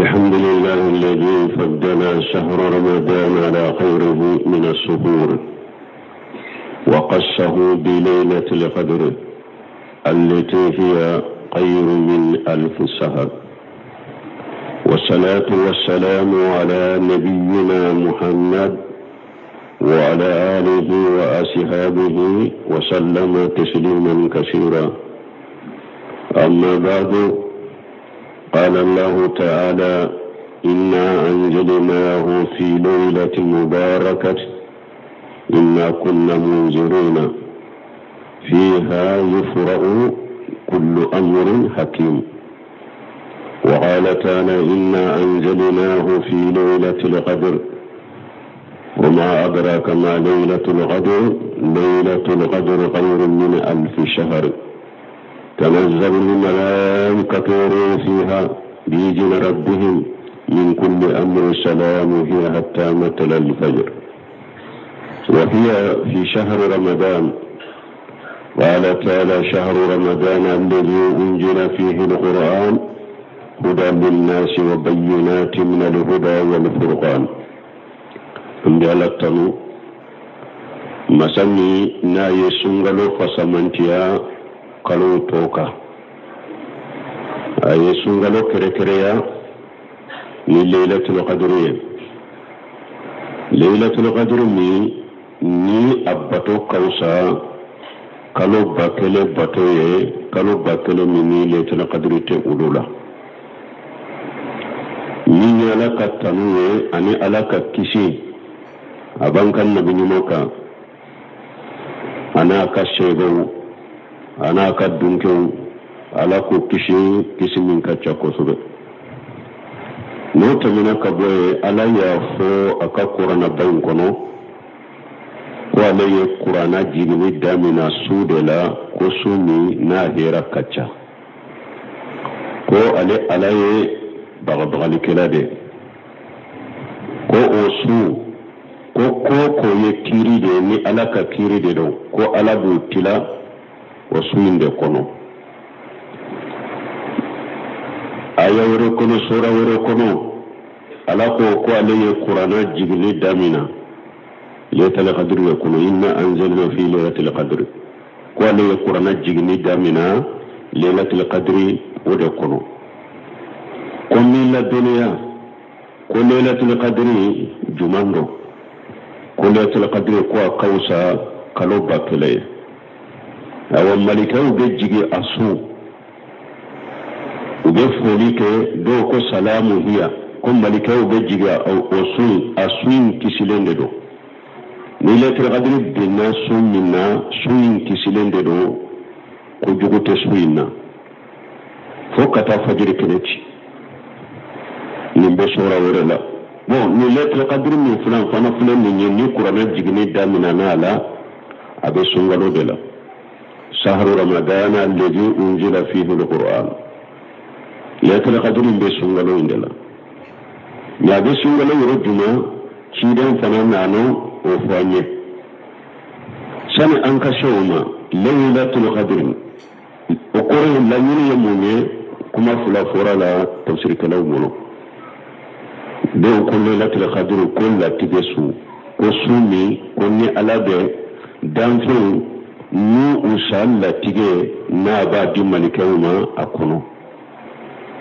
الحمد لله الذي فضل شهر رمضان على غيره من الشهور وقصه بليلة القدر التي هي خير من 1000 شهر. والصلاة والسلام على نبينا محمد وعلى آله وأصحابه وسلم تسليما كثيرا. أما بعد، قال الله تعالى: إنا أنزلناه في ليلة مباركة إنا كنا منذرين فيها يفرأ كل أمر حكيم. وقال تعالى: إنا أنزلناه في ليلة القدر وما أدراك ما ليلة القدر ليلة القدر خير من 1000 شهر تنزل الملائكة والروح فيها بإذن ربهم من كل أمر سلام هي حتى مطلع الفجر. وهي في شهر رمضان. قال تعالى: شهر رمضان الذي أنزل فيه القرآن هدى للناس وبينات من الهدى والفرقان. مبالغتنو مسمي ناي سنغلو فسمنتيا قالوا توكا أي سنغلو كريكريا من ليلة القدر. ليلة القدر ni أبطو كوسا قالوا باكلي بطوية قالوا باكلي من ليلة القدر تقولولا من يالك التنوي أني ألاك كيشي أبانك النبي نموكا أنا كشيغو أنا كدنكو ألاكو كيشي من كتشاكو سبب نوتا من كبوي ألا يافو أكا قرانا بانكونو وعلي قرانا جيني دامنا سودلا كسومي ناهيرا كتشا كو علي بغبغالي كلادي كو أوسو ko ye kiri de ni ala ka kiri de do ko ala bu tila o suinde kono aya woro kono sura woro kono ala ko ale ye qur'ana jigni damina laylatul qadr wa kono inna anzalna fi laylatil qadr ko ale ye qur'ana jigni damina laylatul qadr o de kono ko min la dunya ko laylatul qadr jumando laylatul qadr ko kawsa kalo bakle awa malikaw be jigi asu ube folike do ko salamu hiya ko malikaw be jigi asu asuin kisilende do laylatul qadr dinna sunna suin kisilende do ko jugote suinna fokata fajr keneti nimbe sura wala bon ni laylatul qadr min fulan fana fulan ni ni qur'ana jigni damina nala abe sungalo de la shahru ramadan alladhi unzila fihi alquran laylatul qadr be sungalo indela ya be sungalo yorojuma cidan fana nano o fanye sani an ka shawma laylatul qadr o qore la ni yamunye kuma fula fora la tafsir kalaw mono don ko laylatul qadr ko la tigesu ko sumi ko ni alabe danfo nu usalla tige na ba di malikawma akono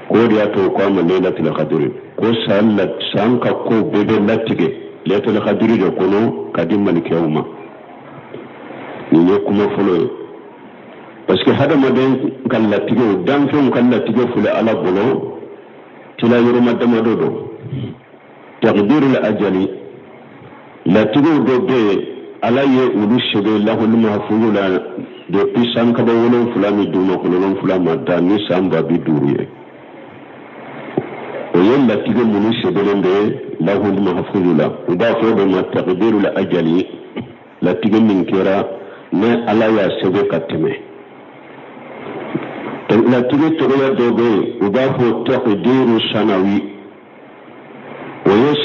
ko riya to ko ma laylatul qadr ko sallat sanka ko bebe latige laylatul qadr de kono kadi malikawma ni kuma fulo parce que hada maden kan latige danfo kan latige fule ala bolo tila yurma damadodo تقدير الأجل لا تقول دوبي على يولوش له المحفوظ لا دوبي سام كبا ولون فلان دوما كلون فلان مداني سام بابي دوريه وين لا تقول منوش له المحفوظ لا وضافه بما تقدير الأجل لا تقول من كرا ما على يا سبب كتمه لا تقول تقول دوبي وضافه تقدير السنوي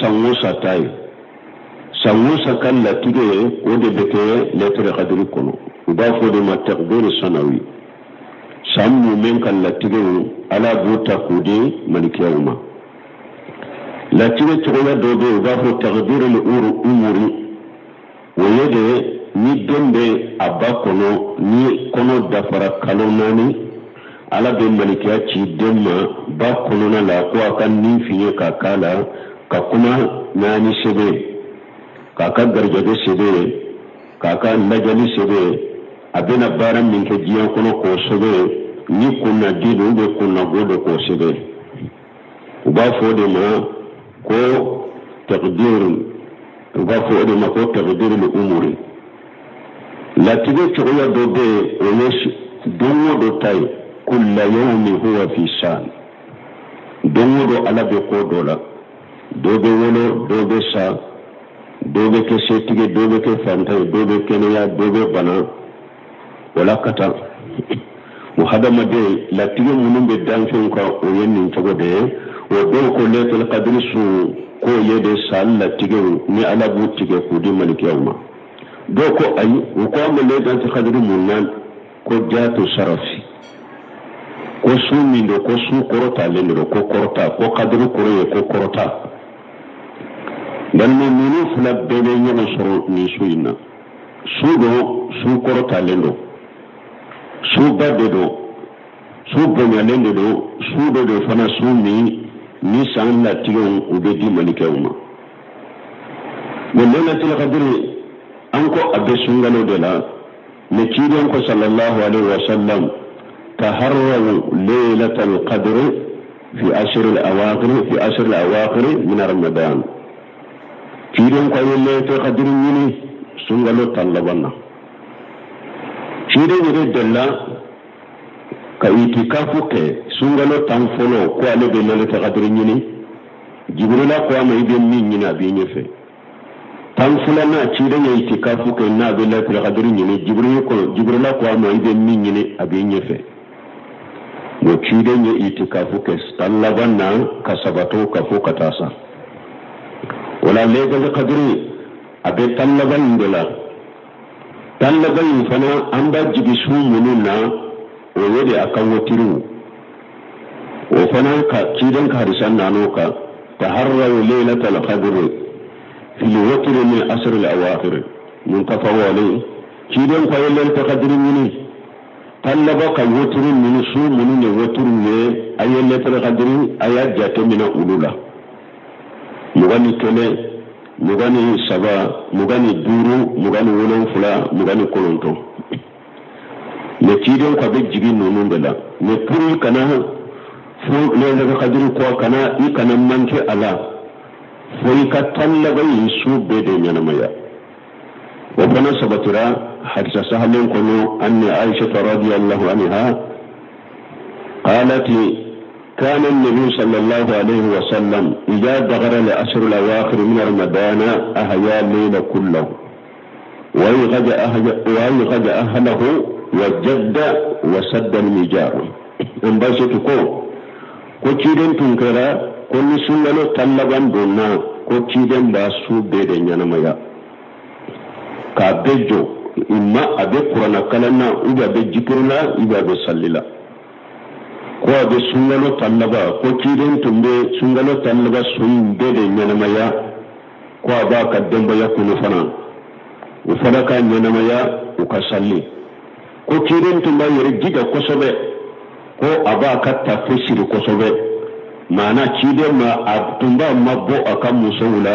sangusa tai sangusa kan la tige o de beke laylatul qadr kono uba fo de ma taqdir sanawi sammu men kan la tige ala buta kudi malikiyuma لكن تقول دوبي وضافوا تقدير الأمور ويدي نيدن بي أباكونو ني كونو دفر كالوناني على بملكية تيدن باكونو لا قوة كان نيفي كاكالا كاكوما ناني سبي كاكا درجة سبي كاكا نجالي سبي أبنا بارا منك جيان كونو كو سبي ني كنا دينو بي كنا غودو كو سبي وضافوا دي ko taqdir ga fo de ma ko taqdir al umuri la tibe choya do be onesh dongo do tay kulla yawmi huwa fi shan dongo do ala be ko dola do be wolo do be sa do be ke setige do be ke fanta do be kenya do be bana wala kata muhadama de la tibe munum be danfon ko o yenni chogo de ودون كلية القدر سو كو يدي سال تيجو ني على بو تيجو كودي ملك يوما دوكو اي وقام ليدان تقدر منان كو جاتو شرفي كو سو ميندو كو سو كورتا لندو كو كورتا كو قدر كوري كو كورتا dan منو فلا بيبي ينصر نيسوينا سو دو سو كورتا لندو سو بدو سو بنيا لندو سو دو فنا سو مي ni san la tiyon ubedi malikawma wala til qadri anko abe sungalo de la ne kidon ko sallallahu alaihi wasallam taharru laylatul qadr fi ashr al awaqir min ramadan kidon ko laylatul qadr ni sungalo talabanna kidon de dalla ka itikafu ke sungalo tanfolo ko ale be lele ta qadri nyini jibrila ko ama ibe min nyina be nyefe tanfula na chide nya itikafu ke na be lele ta qadri nyini jibrila ko ama ibe min nyini abe nyefe mo chide nya itikafu ke talabanna kasabato ka fokatasa wala lele qadri abe talaban ndela talaban fana amba jibisu mununa o yede akan watiru o fana ka kidan ka harisan nanoka taharraw laylatul qadr fi al-watr min asr al-awakhir muntafaw alayhi kidan ko laylatul qadr ni talaba ka watr min su mun ne watr ne laylatul qadr ayat jate min ulula mugani kele mugani saba mugani duru mugani wolon fula mugani kolonto ne kidon ko be jigi nonun dala ne puri kana fo le daga qadri ko kana i kana manke ala fo ka tallaga yisu be de nyana maya wa kana sabatira hadisa sahalen kono anni aisha radhiyallahu anha qalat كان النبي صلى الله عليه وسلم إذا دخل الأشهر الأواخر من رمضان أحيا الليل كله ويغد أهله وجد وسد المجار ان باشتو ko ciden tunkara ko ni sungalo tallaban donna ko ciden ba su be de nyana maya ka bejo imma abe qur'ana kalana uba be jikurla uba be sallila ko abe sungalo tallaba ko ciden tumbe sungalo tallaba sun be de nyana maya ko aba ka demba yakunu fana u fana ka nyana maya u ka salli ko kirin tumba yere giga kosobe ko aba ka tafsir kosobe mana kide ma atumba mabbo aka musawla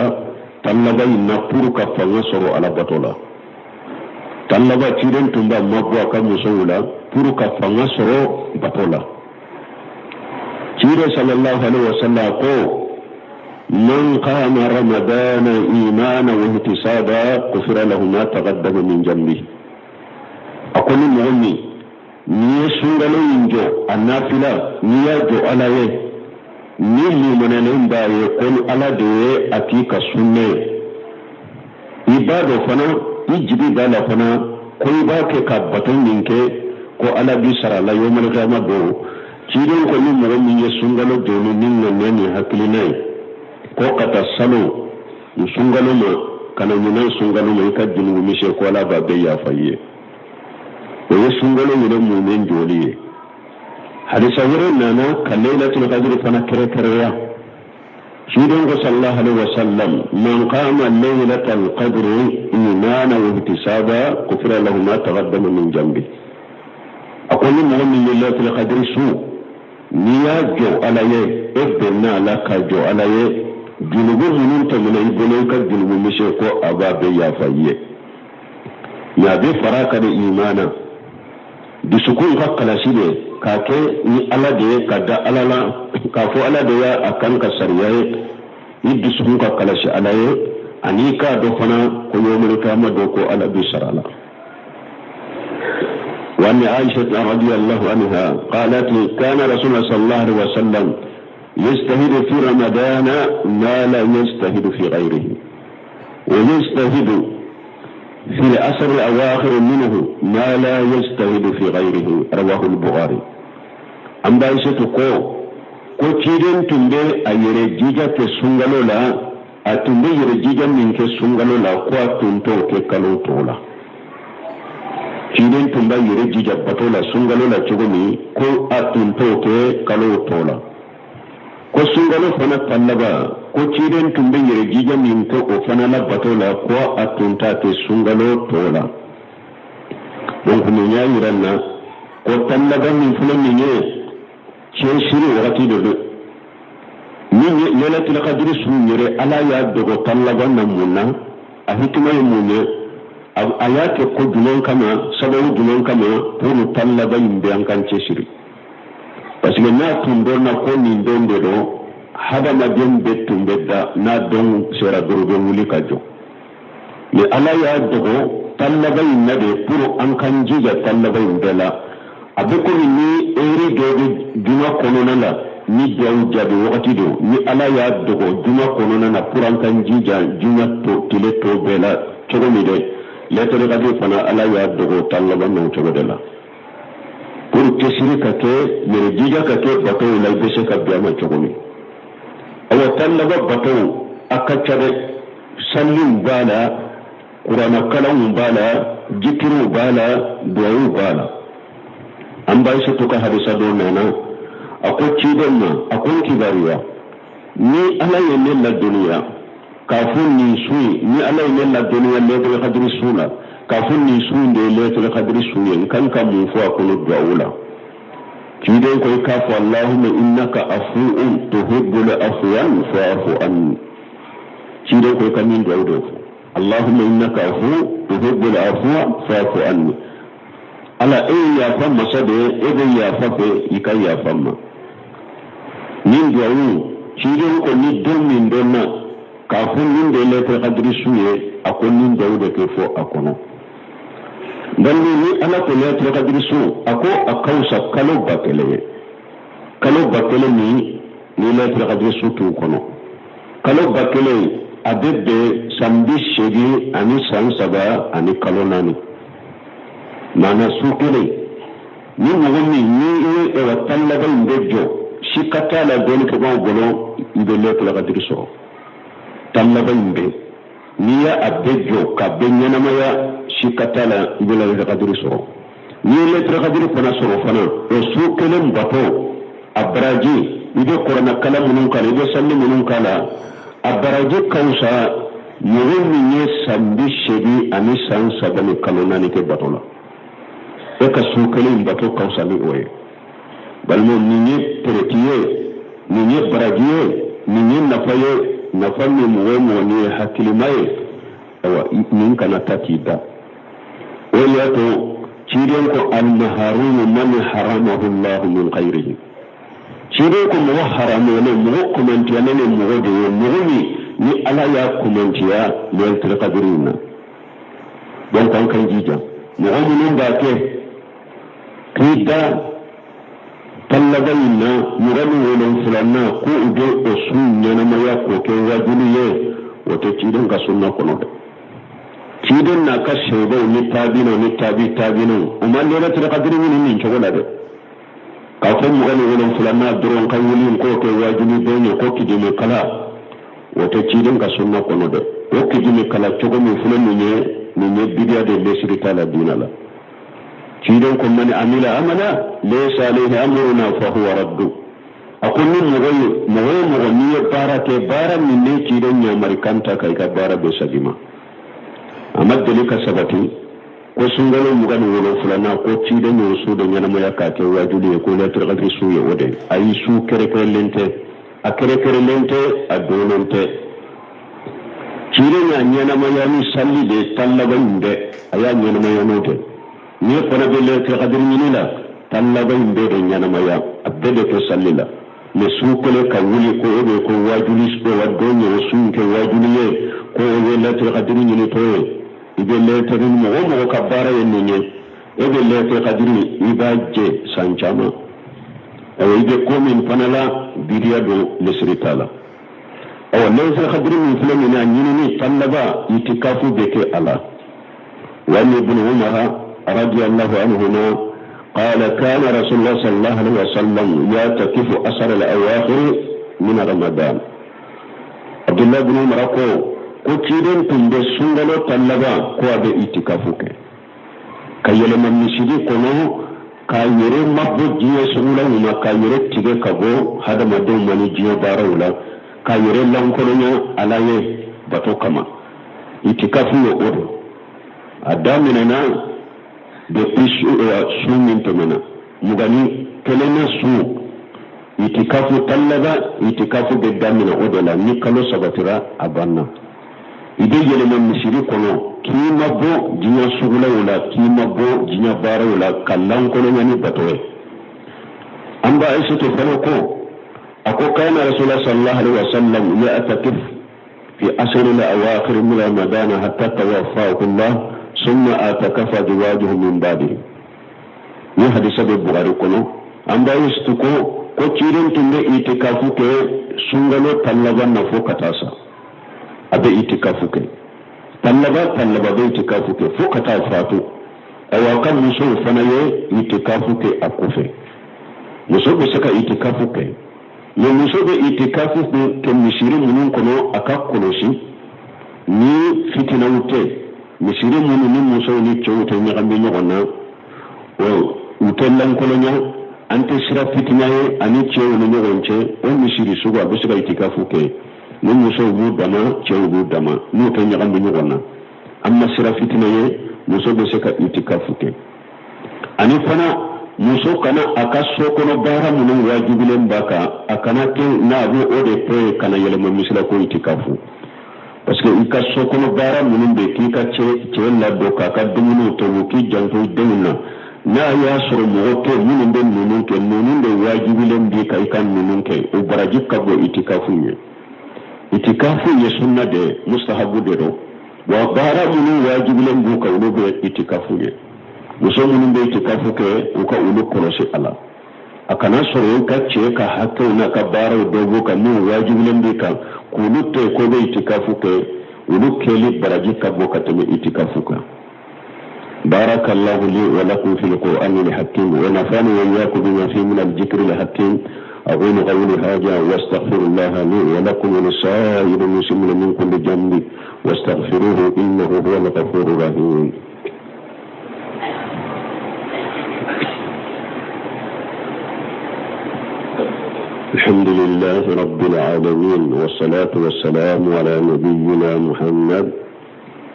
tallaba inna puruka fanga soro ala batola tallaba kirin tumba mabbo aka musawla puruka fanga soro batola kire sallallahu alaihi wasallam ko man qama ramadana imana wa ihtisaba ghufira lahu ma taqaddama min dhanbihi akoni mu'min ni sungalo injo anafila ni ya do alaye ni limanane mbaye kon ala de atika sunne ibado fana ijibi dala fana ko ibake ka baton ninke ko ala bi sara la yomal qiyamah do kidon ko ni mu'min ya sungalo do ni ninna nani haklinai ko kata salo sungalo ma kana nyina sungalo ma ka dinu mi she ko ala ba be ya faye o sungalo yele mu'min joliye hadisa wurin nana kalailatul qadr fana kare ya سيدنا صلى الله عليه وسلم من قام ليلة القدر إيمانا واحتسابا غفر له ما تقدم من جنبه. أقول من ليلة القدر سوء نيا جو على ابنا لك جو على جنوب من تمنى يبنيك جنوب مشيكو أباب يا فيه يا بي فراك الإيمانا بسكون قال سيدي كاكي ني على دي كدا على لا كافو على دي أكان كسرية يدي سكون قال سي على أنيكا دفنا كيوم القيامة دوكو على بشرالا. وأن عائشة رضي الله عنها قالت كان رسول الله صلى الله عليه وسلم يجتهد في رمضان ما لا يجتهد في غيره ويجتهد في العشر الأواخر منه ما لا يجتهد في غيره رواه البخاري. أم عائشة ko ciden tumbe a yere jija ke sungalo la a tumbe yere jija min ke sungalo la ko a tunto ke kalo tola ciden tumba yere jija batola sungalo la chogomi ko a tunto ke kalo tola ko sungalo fana tallaba ko ciden tumbe yere jija min ko o fana la batola ko a tunta ke sungalo tola. donc ni nya yiranna ko tallaba min fana minye shiri wakati do ni lailatul qadr sunyere ala ya dogo tallaba namuna a hikma ymunye ayake ko dunon kama sababu dunon kama pour tallaba yimbe an kan shiri parce que na tundo na ko ni ndonde do hada ma dembe tumbeda na don sera durbe muli kajo ni ala ya dogo tallaba yimbe pour an kan jija tallaba yimbe la abeko ni eri dogo duma konona la ni daw jabi wakati do ni ala ya dogo duma konona na pour an kan jija duma to tile to bela chogo mi de lettere kadi fana ala ya dogo tallaba no chogo de la pour que shirika ke mere jija ka ke bato la bese ka biama chogo mi awa tallaba bato akachade sallim bala qur'ana kalam bala jikiru bala du'a bala an bai su tuka hadisa do nana akwai cidan ma akwai kibariya ni ala yalle la duniya kafin ni sui ni ala yalle la duniya le to qadri suna kafin ni sui de le to qadri suna kan kan mu fu akulu du'ula cidan ko kafu allahumma innaka afu'un tuhibbul afwan fa'fu anni cidan ko kan min du'u allahumma innaka afu'un tuhibbul afwa fa'fu anni ala ya famma sade ebe ya fafe ikai ya famma nin du'u cidan ko ni don min donna kafin nin de le to qadri suye akon nin du'u de ke fo akono dan ni ala ko le to qadri su ako akausa kalo bakele ni le to qadri su tu kono kalo bakele abebe sambi shegi ani san saba ani kalo nani mana sukele ni mogoni ni e wa tallaba ndejo shikata la doni ko golo ibe le to qadri so tallaba nde ni ya abejo ka benyana maya shikata la ibe le qadri so ni le to qadri fana so fana o sukele mbato abraji ibe qur'ana kalam mun kala ibe salli mun kala abraji kausa yoni ni sambi shedi ani san sabani kalonani ke batola eka sukele mbato kausa ni oye balmo ninye peretiye ninye barajiye ninye nafaye muwemo ni hakilimaye awa ninka na tatida wale yato chiren ko al-maharum man haramahu Allah min ghayrihi chiren ko muwa haramu ne muwa komentiya ne muwa de muwini ni ala ya komentiya lel tilqadirina don kan jija muwa mun ba ke kida tallabayna yugani wolon fulanna ko ude o sunna na maya ko ke wajuliye wata cidan ka sunna kono de cidan na ka shebe ni tabino umma ne na tira kadiri ni chogola de ka ko yugani wolon fulanna doron kan wulin ko ke wajuli de ne ko kidime kala wata cidan ka sunna kono de ko kidime kala chogo mi fulan ni bidiya de lesirita la dinala cidan ko man amila amala laysa alayhi amruna fa huwa raddu akonni mogo niye bara ke bara minne kiden nyamari kanta kai ka bara be sagima amad delika sabati ko sungalo mugani wolo fulana ko kiden yo su da nyana maya ka ke wajuli ko la tarqadri su ye wode ayi su kere kere lente akere kere lente adonente kiden nya nyana maya ni salli de tallaba inde aya nyana maya note ni ko na be la tarqadri minila tallaba inde de nyana maya abede ke sallila le sukole ka wuli ko ebe ko wajuli so wadonye sunke wajuli ye ko ebe letter qadri ni to ibe letter ni mo ka bara yenye ebe letter qadri ibaje sanchama aw ibe ko min panala bidiya do lesritala aw letter qadri min fulamina nyini talaba itikafu beke ala wa ibn umar radiyallahu anhuma قال كان رسول الله صلى الله عليه وسلم يعتكف أثر الأواخر من رمضان عبد الله بن عمر ko kiden tumbe sungalo tallaba ko abe itikafuke kayele mamishidi kono kayere mabbo jiye sungula uma kayere tige kabo hada madon mani jiye barawla kayere lankolonya alaye bato kama itikafu yo odo adamina na de su min tomena mugani kelena su itikafu tallaba itikafu de damina odola ni kalo sabatira abanna ide yele man misiri kono kima bo jinya sugula wala kima bo jinya bara wala kallan kono nyani batowe amba aisha to fano ko ako kana rasulullah sallallahu alaihi wasallam ya atakif fi asr al-awakhir min ramadan hatta tawaffahu Allah ثم اعتكف زواجه من بعده ni hadisa be bukhari kono amba istuko ko ciren tunde itikafu ke sungalo tallaga na fo katasa abe itikafu ke tallaga be itikafu ke fo kata fatu awakan muso fanaye itikafu ke akufe muso be saka itikafu ke yo muso be itikafu ke mishiri munun kono akakonoshi ni fitina ute misiri munu ni muso ni chowto nyagambe nyogona o utellan kolonya ante sira fitinaye ani chewu ni nyogonche o misiri sugo abusika itikafu ke ni muso bu dama chewu bu dama ni to nyagambe nyogona amma sira fitinaye muso be seka itikafu ke ani fana muso kana akaso kono bara munu wajibilen baka akana ke na abu ode pe kana yelema misila ko itikafu parce que ika sokono bara munun be kika ce la do ka ka dumunu to ki janto demuna na ya soro mo to munun be munun be wajibi len bi ka ikan munun ke o baraji ka go itikafu ye sunna de mustahabu de do wa bara munun wajibi len bu ka ulo be itikafu ye muso munun be itikafu ke o ka ulo korosi ala akana soro ka ce ka hakka na ka bara do go ka mun wajibi len bi ka kulutte ko be itikafu ke ulu keli baraji kabo katame itikafu ka barakallahu li wa lakum fil qur'ani al hakim wa nafani wa iyyakum bima fihi min al dhikri al hakim aqulu qawli hadha wa astaghfirullaha li wa lakum wa lisa'iril muslimina min kulli dhanbi wastaghfiruhu innahu huwal ghafurur rahim الحمد لله رب العالمين والصلاة والسلام على نبينا محمد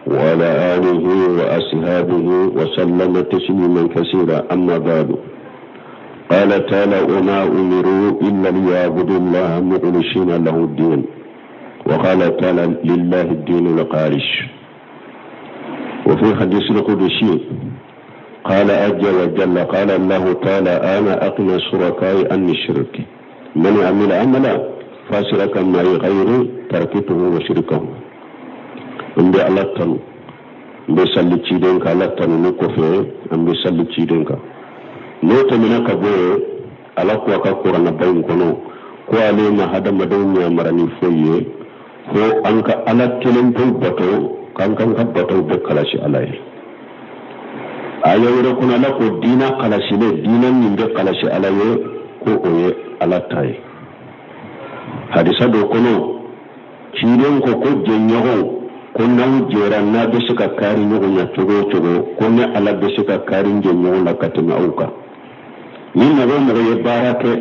وعلى آله وأصحابه وسلم تسليما كثيرا أما بعد قال تعالى وما أمروا إلا ليعبدوا الله مخلصين له الدين وقال تعالى لله الدين الخالص وفي الحديث القدسي قال عز وجل قال الله تعالى أنا أغنى الشركاء عن الشرك من عمل عملا فاشركا معي غيري تركته وشركه امبي الله تن امبي سالي تشيدنك الله تن نكوفي امبي سالي تشيدنك نوت منك بو ala ko ka qur'ana bayin kono ko ale ma hada madawnya marani foye ko anka ala kelen to bato kan ka bato be kalashi alai ayawre kuna la ko dina kalashi le dina min be kalashi alai ko oye ala tay hadisa do kono ciren ko jenyago ko nan jera na be suka kari nyogo nya togo ko ne ala be suka kari jenyago la katina auka ni na go mo ye barake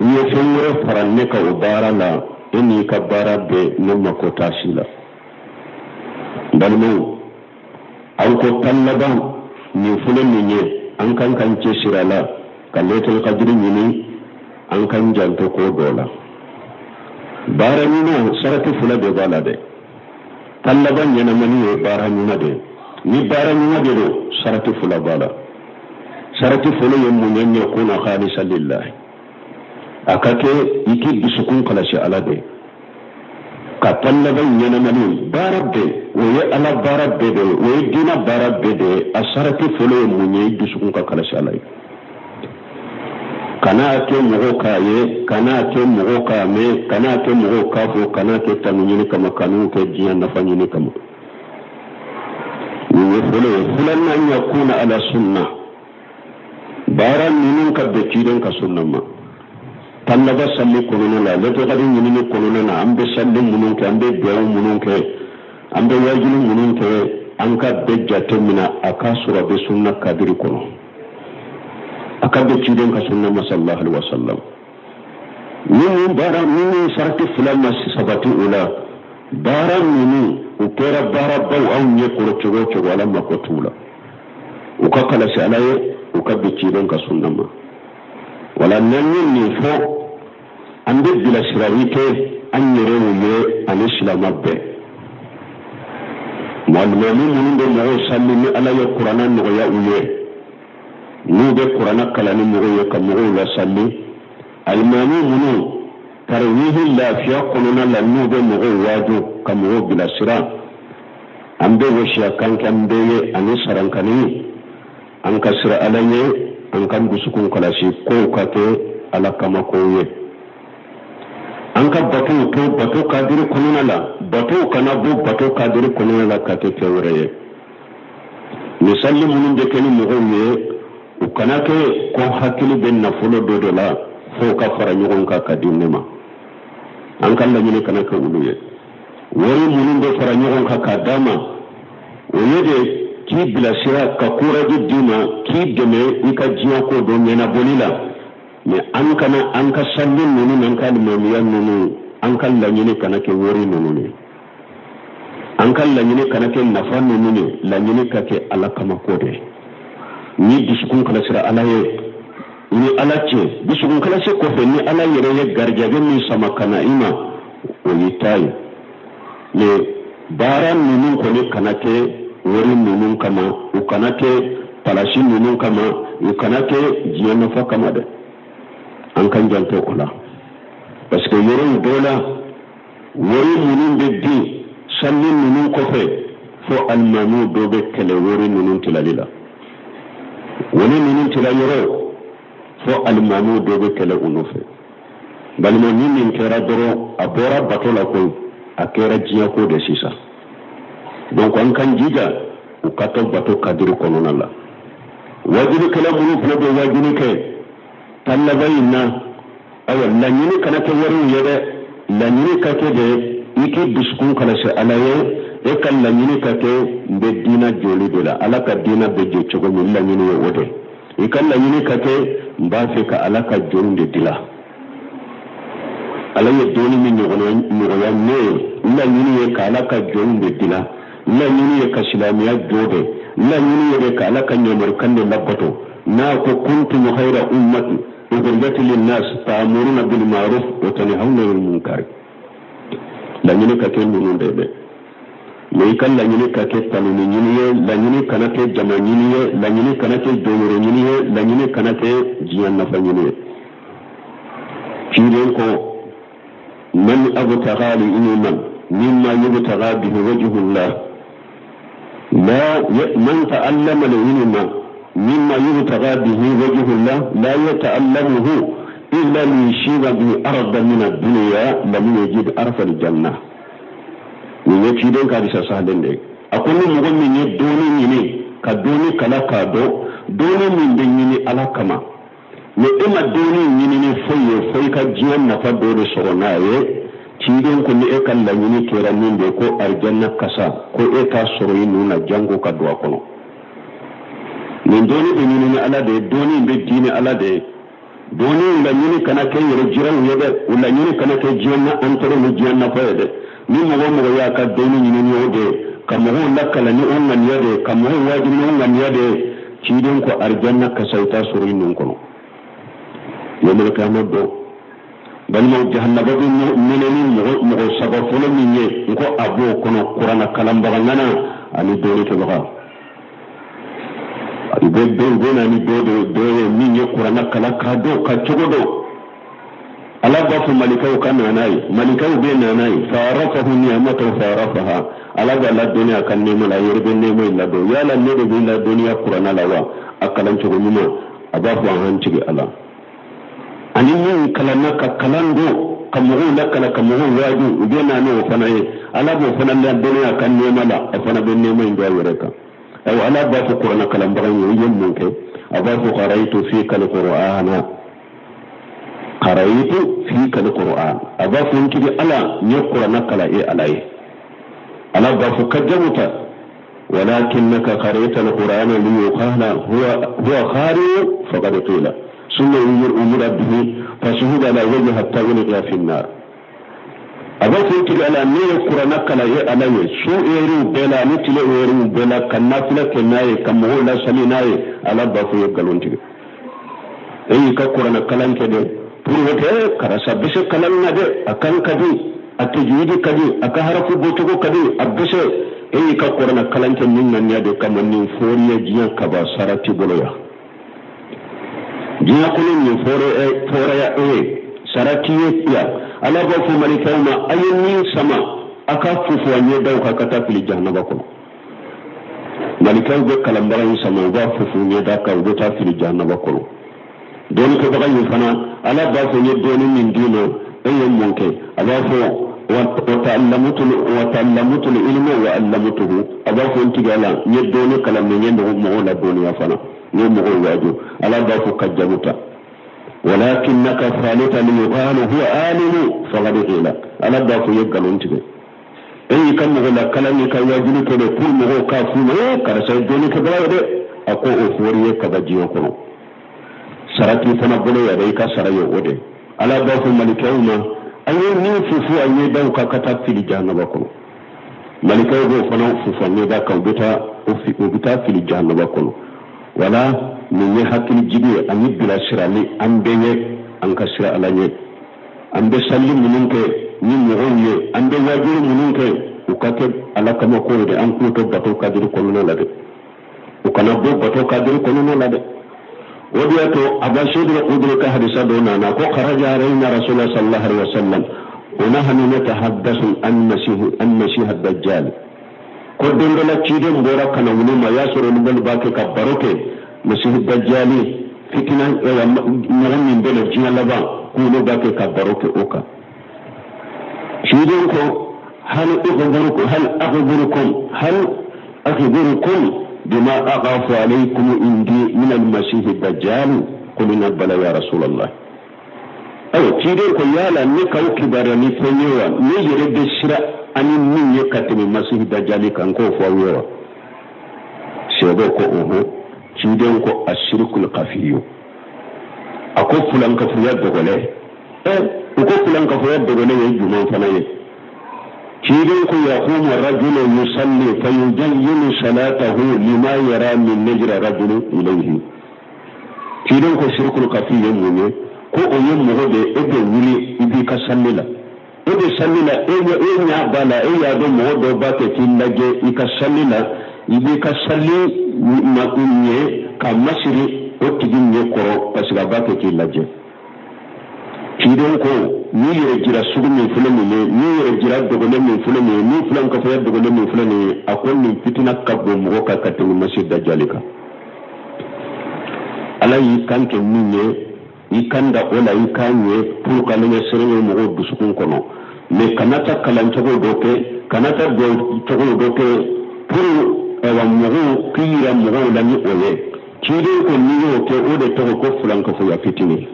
yefenwere faranne ka o baara la eni ka baara bɛ ne mako t'a si la balimaw an ko tan laban nin fɔlɔ min ye an kan k'an cɛsiri a la ka lailatul qadri ɲini an kan janto ko dɔ la baara ɲuman sarati fila de b'a la dɛ tan laban ɲɛnamani ye baara ɲuman de ni baara ɲuman de don sarati fila b'a la sarati fɔlɔ ye mun ye yakuna khalisa lillahi a ka kɛ i k'i dusukun kɔlɔsi ala de ka tan laban ɲɛnamani baara bɛɛ o ye ala baara bɛɛ de o ye diinɛ baara bɛɛ de a sarati fɔlɔ ye mun ye i dusukun ka kɔlɔsi ala ye kana kɛ mɔgɔw k'a ye kana kɛ mɔgɔw k'a mɛn kana kɛ mɔgɔw k'a fɔ kana kɛ tanu ɲini kama kanu kɛ diɲɛ nafa ɲini kama nin ye fɔlɔ ye filanan yakuna ala sunna baara ninnu ka bɛn ciden ka sunna ma tan laban salli kɔnɔna la lailatul qadri ɲinini kɔnɔna na an bɛ salli minnu kɛ an bɛ duwawu minnu kɛ an bɛ wajibi minnu kɛ an ka bɛɛ jate minɛ a ka sɔrɔ a bɛ sunna kadiri kɔnɔ a ka bɛn ciden ka sunna ma sallallahu alaihi wa sallam ni baara ni sarati fila ma sabati o la baara ninnu o kɛra baara baw anw ye kɔrɔ cogo o cogo ala mako t'u la u ka kɔlɔsi ala ye u ka bɛn ciden ka sunna ma wala n'an ye nin fɔ an bɛ bilasirali kɛ an yɛrɛw ye ani silama bɛɛ malimami minnu bɛ mɔgɔw sali ni ala ye kuranna nɔgɔya u ye n'u bɛ kuranna kalan ni mɔgɔw ye ka mɔgɔw lasali alimami minnu tarawihi lafiya kɔnɔna la n'u bɛ mɔgɔw waaju ka mɔgɔw bilasira an bɛ wasiya kan kɛ an bɛɛ ye ani sarankani an ka sira ala ye an kan dusukun kɔlɔsi kow ka kɛ ala kama kow ye an ka batow to bato kadiri kɔnɔna la batow kana bɔ bato kadiri kɔnɔna la ka kɛ fɛn wɛrɛ ye misali minnu bɛ kɛ ni mɔgɔw ye u kana kɛ ko hakili bɛ nafolo dɔ de la fo ka fara ɲɔgɔn kan ka di ne ma an ka laɲini kana kɛ olu ye wari minnu bɛ fara ɲɔgɔn kan k'a d'a ma o ye de k'i bilasira ka kuraji d'i ma k'i dɛmɛ i ka diɲɛ ko dɔ ɲɛnabɔli la mais an kana an ka salli ninnu n'an ka limamiya ninnu an ka laɲini kana kɛ wari ninnu ye an ka laɲini kana kɛ nafa ninnu ye laɲini ka kɛ ala kama ko de ni dusukun kɔlɔsira ala ye ni ala cɛ dusukun kɔlɔsi kɔfɛ ni ala yɛrɛ ye garijɛgɛ min sama ka na i ma o y'i ta ye mais baara ninnu kɔni kana kɛ wari ninnu kama u kana kɛ palasi ninnu kama u kana kɛ diɲɛ nafa kama dɛ an kan janto o la parce que yɔrɔ dɔw la wari ninnu bɛ di salli ninnu kɔfɛ fo alimamiw dɔw bɛ kɛlɛ wari ninnu tilali la wari ninnu tila yɔrɔ fo alimamiw dɔw bɛ kɛlɛ u nɔfɛ balima ni min kɛra dɔrɔn a bɔra bato la koyi a kɛra diɲɛ ko de sisan donc an kan jija u ka to bato kadiri kɔnɔna la wajilikɛla minnu fana bɛ wajili kɛ tan laban in na awa laɲini kana kɛ wariw ye dɛ laɲini ka kɛ de i k'i dusukun kɔlɔsi ala ye e ka laɲini ka kɛ n bɛ diinɛ jɔli de la ala ka diinɛ bɛ jɔ cogo min laɲini ye o de i ka laɲini ka kɛ n b'a fɛ ka ala ka jɔn de dilan ala ye dɔɔni min nɔgɔya ne ye laɲini ye ka ala ka jɔn de dilan laɲini ye ka silamɛya jɔ de laɲini ye ka ala ka ɲamarkan de labato n'a ko kuntum khayra ummati ukhrijat linnas ta'muruna bil ma'ruf wa tanhauna 'anil munkar laɲini ka kɛ ninnu de bɛ mais i ka laɲini ka kɛ tanuni ɲini ye laɲini kana kɛ jama ɲini ye laɲini kana kɛ jɔyɔrɔ ɲini ye laɲini kana kɛ diɲɛ nafa ɲini ye cilen ko man abtaga li ilman mimma yubtaga bihi wajhullah la man ta'allama al-ilma mimma yubtaga bihi wajhullah la yata'allamuhu illa liyushiba bihi arda min ad-dunya lam yajid arfa al-jannah ni ye ciden ka disa sahlen de akwai mɔgɔ min ye doni ɲini ka doni kala k'a dɔn doni min bɛ ɲini ala kama mais e ma doni ɲini ni foyi ye fo i ka diɲɛ nafa dɔ de sɔrɔ n'a ye ciden ko ni e ka laɲini kɛra min de ko arjanna kasa ko e t'a sɔrɔ i nun na jango ka don a kɔnɔ nin doni bɛ ɲini ni ala de ye doni bɛ di ni ala de ye doni la nyini kana ke yere jiran yede wala nyini kana ke jiyanna antoro mu jiyanna fayede ni mo ya ka doni nyini yode kamo lakala ni on man yede kamo wadi ni on man yede cidin ko arjanna ka sauta surin nun kono yamul kamado bal mo jahannaba bi minani mo sabafuna minye ko abo kono qur'ana kalam bagana ani doni to baga ibe gona ni do minye qur'ana kala ka do ka cogodo ala ba fu malikau kana nayi malikau be nayi farafahu ni'matu farafaha ala ga la duniya kan ne mala yerbe ne mai la do yala ne do la duniya qur'ana lawa akalan cogo nyuma abafu an cigi ala ani min kalana ka kalando kamugo la kala kamugo waju be na ne fana ye ala bo fana la duniya kan ne mala fana be ne mai do yereka aw ala ba fu qur'ana kalam bagan yen mun ke abafu qaraitu fika alqur'ana qaraitu fika alqur'an abafu cigi ala ne qur'ana kala e alai ala ba fu kajamuta ولكنك قرأت القرآن ليقال هو خارج فقد قيل ثم أمر به فشهد على وجه التغلق في النار أبقى فيك على أن القرآن كلا يألي شو إيرو بلا نتل إيرو بلا كنافلة كناي كمهولا سليناي على بافو يقلون تلك أي كقرآن كلام كده بروه كرسا بس كلام نده أكان كده أتجويد كده أكهرف بوتو كده أبسه eyi ka korana kalante min nan yade kama nin foriya jiya kaba sarati boloya jiya kuno nin foraya sarati ya ala ba fu malikauma ayyin sama aka fufu wanye dauka kata fili jahannaba kuno malikau be kalambaran sama ba fufu ne da ka wuta fili jahannaba kuno don ko baga yin fana ala ba fu ne doni min dino ayyin munke ala fu وتعلمت العلم وعلمته أضاف أنت قالا يدوني كلام من ينده مغولا الدنيا فنا يمغول واجو ألا ضاف كجمتا ولكنك فعلت ليقال هو آلم فقد قيل ألا ضاف يقال أنت أي كم مغولا كلامك واجلك لكل مغو كافون كرسا يدوني كبراود أقو أفوري كبجيو كنو سراتي فنبولي يديك سرايو ودي ألا ضاف الملك يوم ayo ni fufu ayo dan ka kata fili jahannaba ko malika go fana fufu ne da ka ubita fili jahannaba ko wala min ya hakil jibi an bila sirali an benye an ka sira alanye an be sallim munun ke ni mo gonye an be wajiru munun ke ukate ala kama ko de an ko to bato kadir ko no la de ukana bo bato kadir ko no la de وديتو أبشر قدرك حديثا دونا كو خرج علينا رسول الله صلى الله عليه وسلم ونحن نتحدث عن مسيح الدجال كدن دلا تشيدن بورا كنا ونما ياسر نبل باكي كبروكي مسيح الدجال فتنة نغم من بلد جنا لبا كونو باكي كبروكي اوكا تشيدن كو هل أخبركم بما أخاف عليكم عندي من المسيح الدجال قلنا بلى يا رسول الله أو تيدين كو يالا نكاو كبارا نفنيوا نيجرد الشراء أني من يكتم المسيح الدجال كانكو فاويوا سيبوكو أوهو تيدين كو الشرك القفي أكو فلان كفريات دغولي أكو فلان كفريات دغولي يجمع فنايه كيرين كو يقوم الرجل يصلي فيزين صلاته لما يرى من نجر رجل إليه كيرين كو شرك القفي يموني كو يمو دي ابي ولي ابي كسللا ابي سللا اي نعبالا اي يادو مودو باكي تلاجي يكسللا ابي كسلي مكوني كمسري وتجين يكورو بسيغا باكي تلاجي كيرين كو ni yere jira sugu min fulani ne ni yere jira dogole min fulani ni fulan ka fa dogole min fulani akon min fitina kabbo mo ka katte min masjid dajjalika alay kanke minne ikanda ola ikanye pour ka ne serene mo do sukun kono me kanata kalan togo doke kanata do togo doke pour wa mo kira mo la ni oye kire ko ni yo ke o de togo ko fulan ka fa ya fitini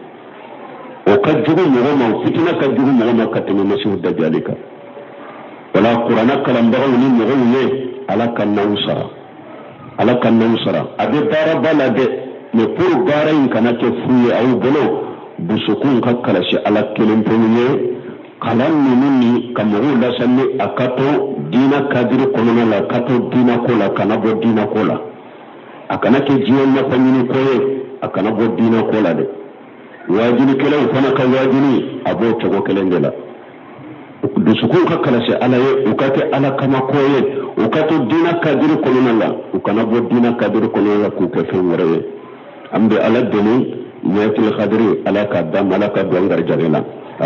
وكجرو مغما فتنة كجرو مغما كتم مسيح الدجالك ولا قرآن كلام بغوني مغوني على كان نوصرا أبي بارا بلا دي نقول بارين كانت فوي أو بلو busukun ka kalasi ala kelen penye kalan minuni kamuru la sanni akato dina kadiri konona la kato dina kola kana bo dina kola akana ke jiyan na fanyini koye akana bo dina kola de wajini kelen fana ka wajini abo togo kelen de la busukun ka kalasi ala ye ukate ala kama koye ukato dina kadiri konona la ukana bo dina kadiri konona la ku ke fenwere ambe ala deni يأتي الخدر على كدام على كدام رجالنا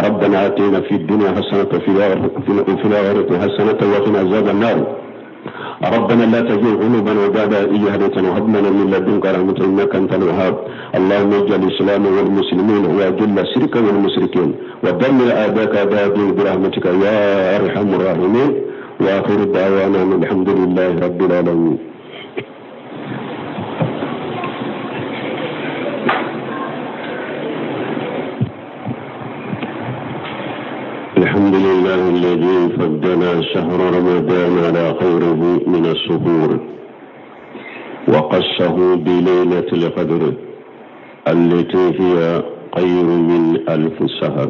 ربنا آتنا في الدنيا حسنة وفي الآخرة حسنة وقنا عذاب النار ربنا لا تزغ قلوبنا بعد إذ هديتنا وهب لنا من لدنك رحمة إنك أنت الوهاب اللهم اجعل الإسلام والمسلمين وأذل الشرك والمشركين ودمر أعداءك أعداء الدين برحمتك يا أرحم الراحمين وآخر دعوانا الحمد لله رب العالمين. الحمد لله الذي فضل شهر رمضان على خيره من الشهور وقصه بليلة القدر التي هي خير من 1000 شهر.